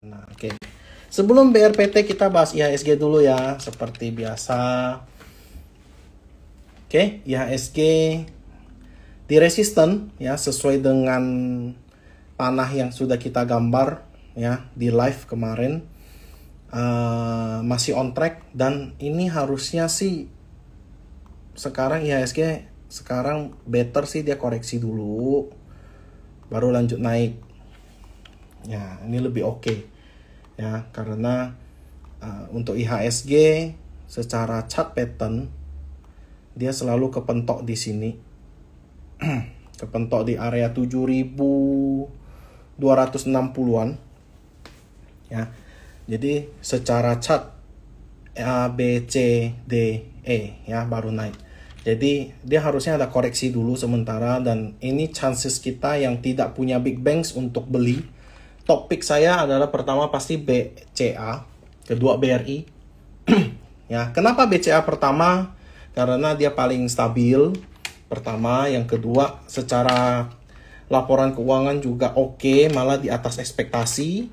Nah, oke. Sebelum BRPT kita bahas IHSG dulu ya, seperti biasa. Oke, IHSG di resisten ya, sesuai dengan panah yang sudah kita gambar ya di live kemarin, masih on track, dan ini harusnya sih sekarang IHSG sekarang better sih dia koreksi dulu baru lanjut naik ya. Ini lebih oke ya, karena untuk IHSG secara chart pattern dia selalu kepentok di sini kepentok di area 7.260-an ya. Jadi secara chart A, B, C, D, E ya baru naik. Jadi dia harusnya ada koreksi dulu sementara, dan ini chances kita yang tidak punya big banks untuk beli. Top pick saya adalah pertama pasti BCA, kedua BRI. Ya, kenapa BCA pertama? Karena dia paling stabil. Pertama, yang kedua secara laporan keuangan juga oke, malah di atas ekspektasi.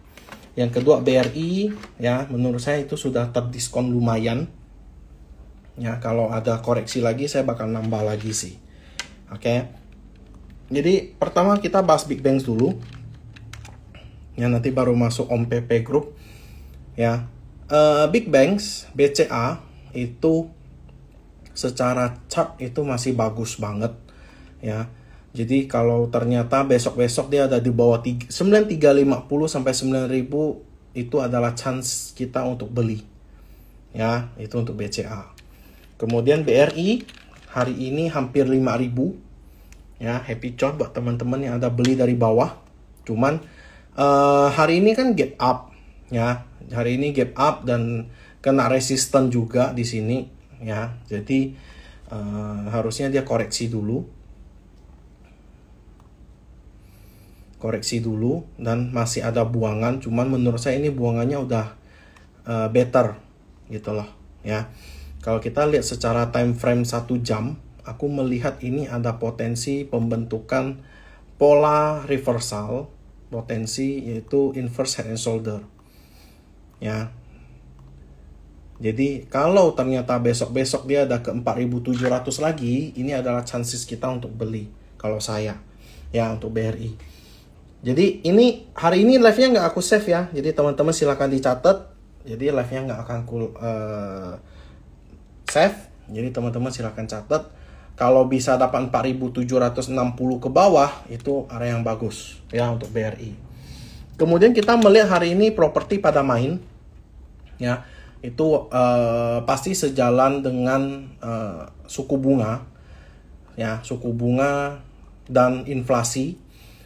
Yang kedua BRI ya, menurut saya itu sudah terdiskon lumayan. Ya, kalau ada koreksi lagi saya bakal nambah lagi sih. Oke. Jadi pertama kita bahas big banks dulu. Ya, nanti baru masuk Om PP Group. Ya. Big banks BCA itu secara chart itu masih bagus banget ya. Jadi kalau ternyata besok-besok dia ada di bawah 9.350 sampai 9.000, itu adalah chance kita untuk beli. Ya, itu untuk BCA. Kemudian BRI hari ini hampir 5.000. Ya, happy chart buat teman-teman yang ada beli dari bawah. Cuman hari ini kan gap up ya. Hari ini gap up dan kena resisten juga di sini ya. Jadi harusnya dia koreksi dulu. Koreksi dulu dan masih ada buangan, cuman menurut saya ini buangannya udah better gitu loh ya. Kalau kita lihat secara time frame 1 jam, aku melihat ini ada potensi pembentukan pola reversal, potensi yaitu inverse head and shoulder. Ya. Jadi kalau ternyata besok-besok dia ada ke 4.700 lagi, ini adalah chances kita untuk beli kalau saya. Ya, untuk BRI. Jadi ini hari ini live-nya nggak aku save ya. Jadi teman-teman silakan dicatat. Jadi live-nya nggak akan save. Jadi teman-teman silahkan catat. Kalau bisa dapat 4.760 ke bawah, itu area yang bagus ya untuk BRI. Kemudian kita melihat hari ini properti pada main ya. Itu pasti sejalan dengan suku bunga ya, suku bunga dan inflasi,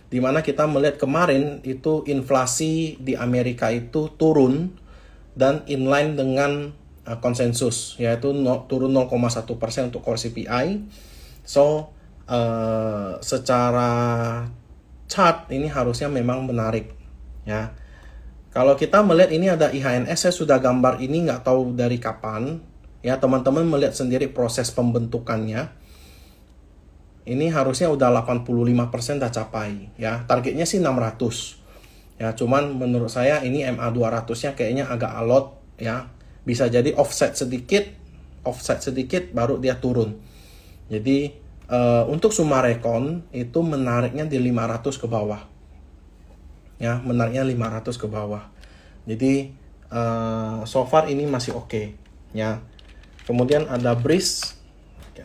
dimana kita melihat kemarin itu inflasi di Amerika itu turun dan inline dengan konsensus, yaitu turun 0,1% untuk core CPI. So secara chart ini harusnya memang menarik ya. Kalau kita melihat ini ada IHNS, saya sudah gambar ini nggak tahu dari kapan ya, teman-teman melihat sendiri proses pembentukannya. Ini harusnya udah 85% udah capai ya. Targetnya sih 600 ya, cuman menurut saya ini MA 200-nya kayaknya agak alot ya. Bisa jadi offset sedikit baru dia turun. Jadi untuk Sumarekon itu menariknya di 500 ke bawah. Ya, menariknya 500 ke bawah. Jadi so far ini masih oke ya. Kemudian ada BRIS.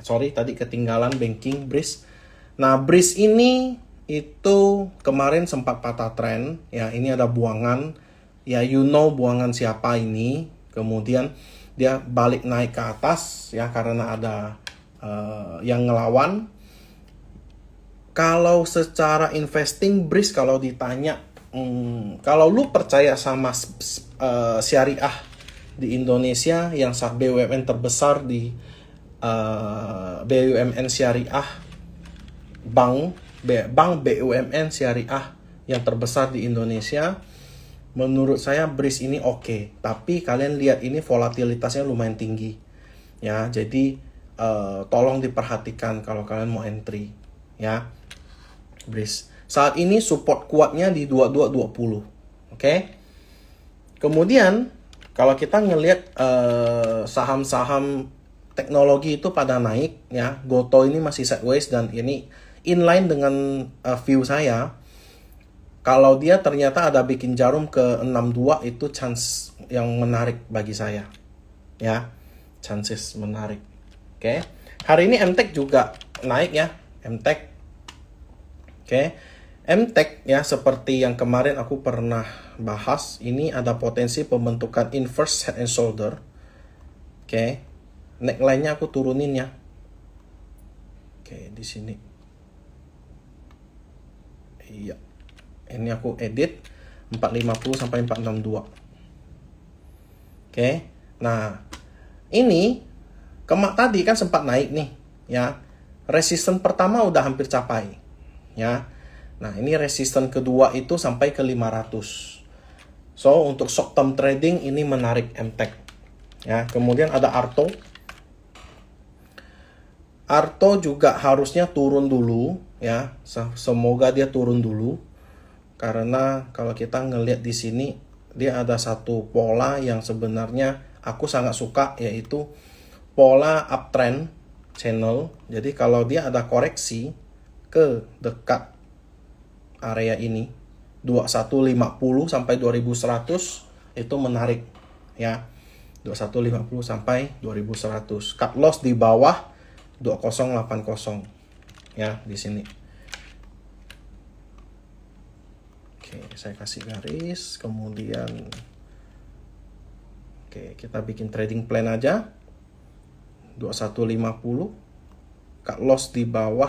Sorry tadi ketinggalan banking BRIS. Nah, BRIS ini itu kemarin sempat patah tren ya. Ini ada buangan. Ya, you know buangan siapa ini. Kemudian dia balik naik ke atas ya karena ada yang ngelawan. Kalau secara investing BRIS, kalau ditanya kalau lu percaya sama syariah di Indonesia yang saat BUMN terbesar di BUMN syariah, bank BUMN syariah yang terbesar di Indonesia, menurut saya BRIS ini oke. Tapi kalian lihat ini volatilitasnya lumayan tinggi ya. Jadi tolong diperhatikan kalau kalian mau entry ya. BRIS saat ini support kuatnya di 2220. Oke. Kemudian kalau kita ngelihat saham-saham teknologi itu pada naik ya, Goto ini masih sideways dan ini inline dengan view saya. Kalau dia ternyata ada bikin jarum ke 62 itu chance yang menarik bagi saya. Ya, chances menarik. Oke. Hari ini MTEK juga naik ya, MTEK. Oke. MTEK ya, seperti yang kemarin aku pernah bahas, ini ada potensi pembentukan inverse head and shoulder. Oke. Neckline-nya aku turunin ya. Oke, di sini. Iya. Ini aku edit 450 sampai 462. Oke. Nah, ini kemak tadi kan sempat naik nih, ya. Resisten pertama udah hampir capai, ya. Nah, ini resisten kedua itu sampai ke 500. So, untuk short term trading ini menarik MTEK. Ya, kemudian ada Arto. Arto juga harusnya turun dulu, ya. Semoga dia turun dulu. Karena kalau kita ngelihat di sini, dia ada satu pola yang sebenarnya aku sangat suka, yaitu pola uptrend channel. Jadi kalau dia ada koreksi ke dekat area ini 2150 sampai 2100 itu menarik ya. 2150 sampai 2100. Cut loss di bawah 2080 ya di sini. Oke, saya kasih garis, kemudian oke, kita bikin trading plan aja. 2150, cut loss di bawah,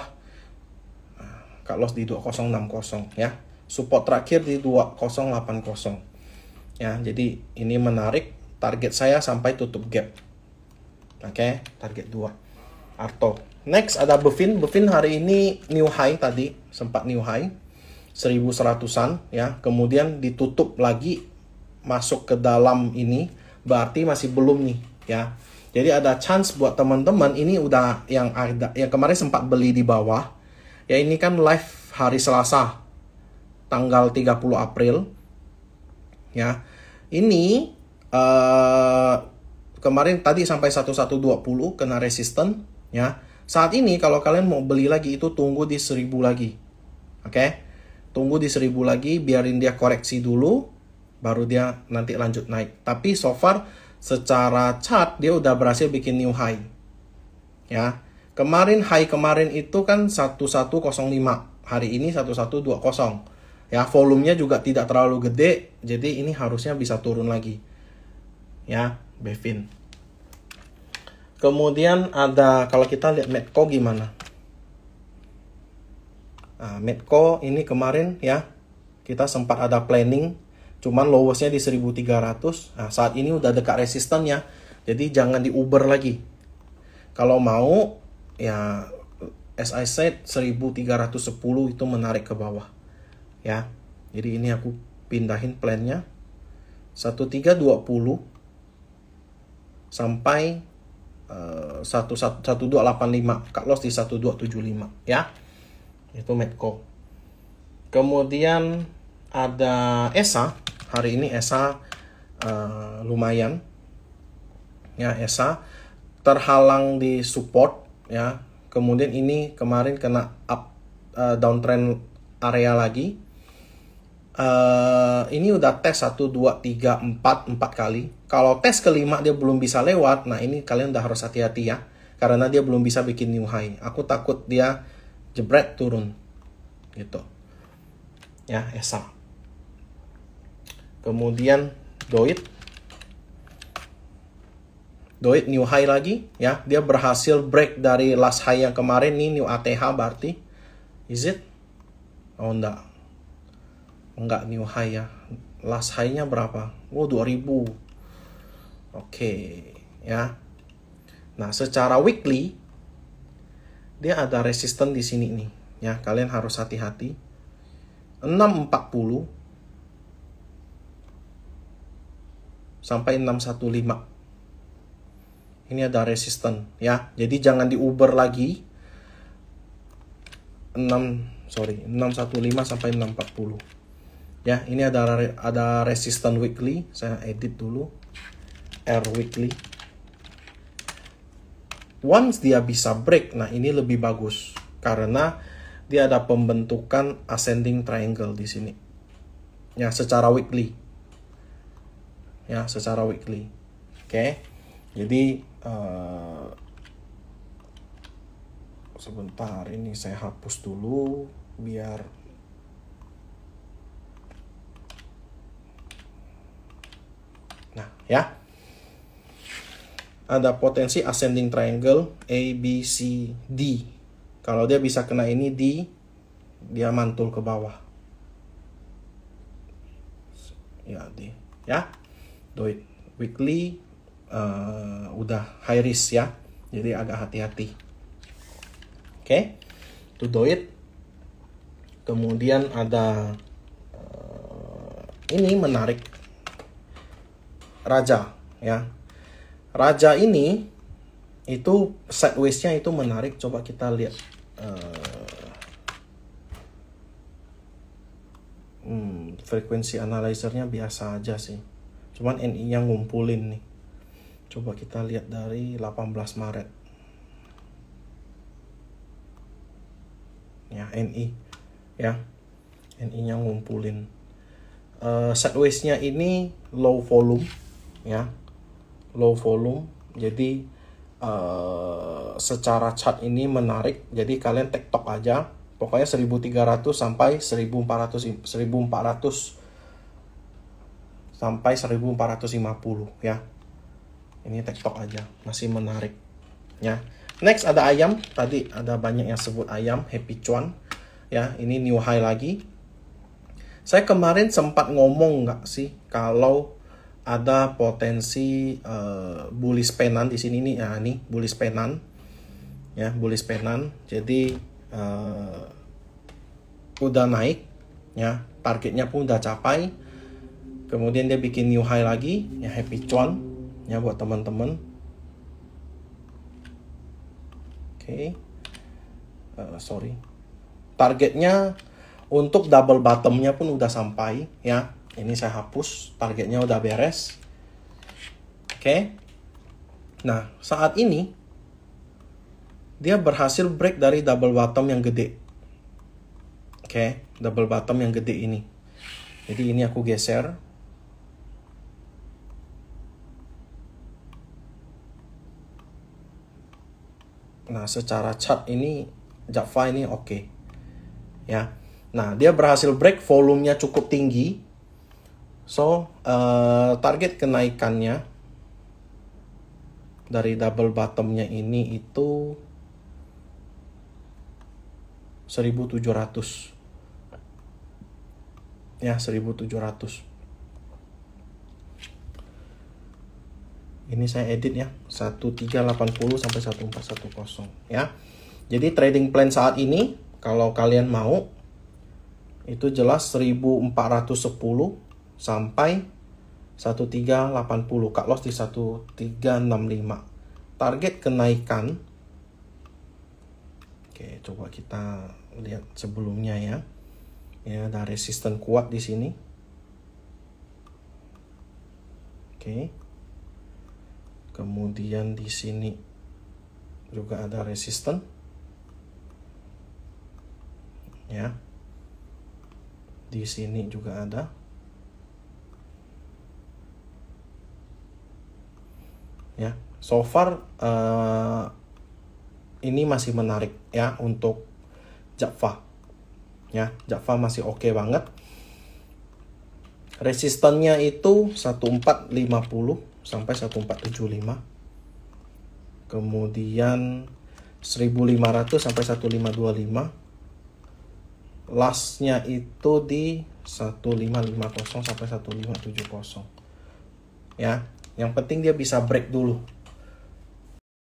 cut loss di 2060 ya. Support terakhir di 2080. Ya, jadi ini menarik, target saya sampai tutup gap. Oke, target 2. Arto. Next ada Bevin. Bevin hari ini new high tadi, sempat new high 1100-an ya, kemudian ditutup lagi masuk ke dalam ini, berarti masih belum nih ya. Jadi ada chance buat teman-teman ini udah yang kemarin sempat beli di bawah. Ya, ini kan live hari Selasa tanggal 30 April. Ya. Ini kemarin tadi sampai 1120 kena resisten ya. Saat ini kalau kalian mau beli lagi itu tunggu di 1000 lagi. Oke. Tunggu di 1000 lagi, biarin dia koreksi dulu, baru dia nanti lanjut naik. Tapi so far, secara chart, dia udah berhasil bikin new high. Ya, high kemarin itu kan 1105, hari ini 1120. Ya, volumenya juga tidak terlalu gede, jadi ini harusnya bisa turun lagi. Ya, Bevin. Kemudian ada, kalau kita lihat Medco gimana? Nah, Medco ini kemarin ya, kita sempat ada planning, cuman lowestnya di 1300. Nah, saat ini udah dekat resistennya, jadi jangan di-uber lagi. Kalau mau, ya as I said, 1310 itu menarik ke bawah. Ya, jadi ini aku pindahin plannya 1320 sampai 1285, cut loss di 1275 ya. Itu Medco. Kemudian ada ESA. Hari ini ESA lumayan ya. ESA terhalang di support ya. Kemudian ini kemarin kena up downtrend area lagi. Ini udah tes 1, 2, 3, 4 kali. Kalau tes kelima dia belum bisa lewat, nah ini kalian udah harus hati-hati ya, karena dia belum bisa bikin new high. Aku takut dia jebret turun gitu ya. ESA. Kemudian Doit new high lagi ya, dia berhasil break dari last high yang kemarin nih, new ATH berarti. Is it? Oh enggak new high ya, last high nya berapa? Oh 2000. Oke ya. Nah, secara weekly dia ada resisten di sini nih ya, kalian harus hati-hati. 640 sampai 615 ini ada resisten ya, jadi jangan di-uber lagi. 615 sampai 640 Ya, ini ada resistance weekly, saya edit dulu. R weekly. Once dia bisa break, nah ini lebih bagus karena dia ada pembentukan ascending triangle di sini. Ya, secara weekly. Ya, secara weekly. Oke. Jadi sebentar, ini saya hapus dulu biar nah, ya. Ada potensi ascending triangle A, B, C, D. Kalau dia bisa kena ini D, dia mantul ke bawah. Ya, D. Ya. Do it. Weekly udah high risk ya. Jadi agak hati-hati. Oke. To do it. Kemudian ada ini menarik. Raja ya. Raja ini itu sideways-nya itu menarik. Coba kita lihat. Frekuensi analyzer-nya biasa aja sih. Cuman NI-nya ngumpulin nih. Coba kita lihat dari 18 Maret. Ya, NI. Ya. NI-nya ngumpulin. Sideways-nya ini low volume. Ya. Low volume, jadi secara chart ini menarik, jadi kalian tektok aja, pokoknya 1300 sampai 1400 sampai 1450 ya, ini tektok aja, masih menarik ya. Next ada ayam, tadi ada banyak yang sebut ayam, Happy Cuan ya, ini new high lagi. Saya kemarin sempat ngomong nggak sih kalau ada potensi bullish penan di sini nih. Nah, ini bullish penan. Ya, bullish penan. Jadi udah naik ya, targetnya pun udah capai. Kemudian dia bikin new high lagi, ya Happy Cuan ya buat teman-teman. Oke. Sorry. Targetnya untuk double bottomnya pun udah sampai ya. Ini saya hapus, targetnya udah beres. Oke. Nah, saat ini dia berhasil break dari double bottom yang gede. Oke, double bottom yang gede ini. Jadi ini aku geser. Nah, secara chart ini Java ini oke. Ya. Nah, dia berhasil break, volumenya cukup tinggi. So, target kenaikannya dari double bottomnya ini itu 1700. Ya, 1700. Ini saya edit ya, 1380 sampai 1410 ya. Jadi trading plan saat ini kalau kalian mau itu jelas 1410 sampai 1380, cut loss di 1365. Target kenaikan. Oke, coba kita lihat sebelumnya ya. Ya, ada resisten kuat di sini. Oke. Kemudian di sini juga ada resisten. Ya. Di sini juga ada. Ya, so far ini masih menarik ya untuk Java. Ya, Java masih oke banget. Resistannya itu 1450 sampai 1475. Kemudian 1500 sampai 1525. Lastnya itu di 1550 sampai 1570. Ya, yang penting dia bisa break dulu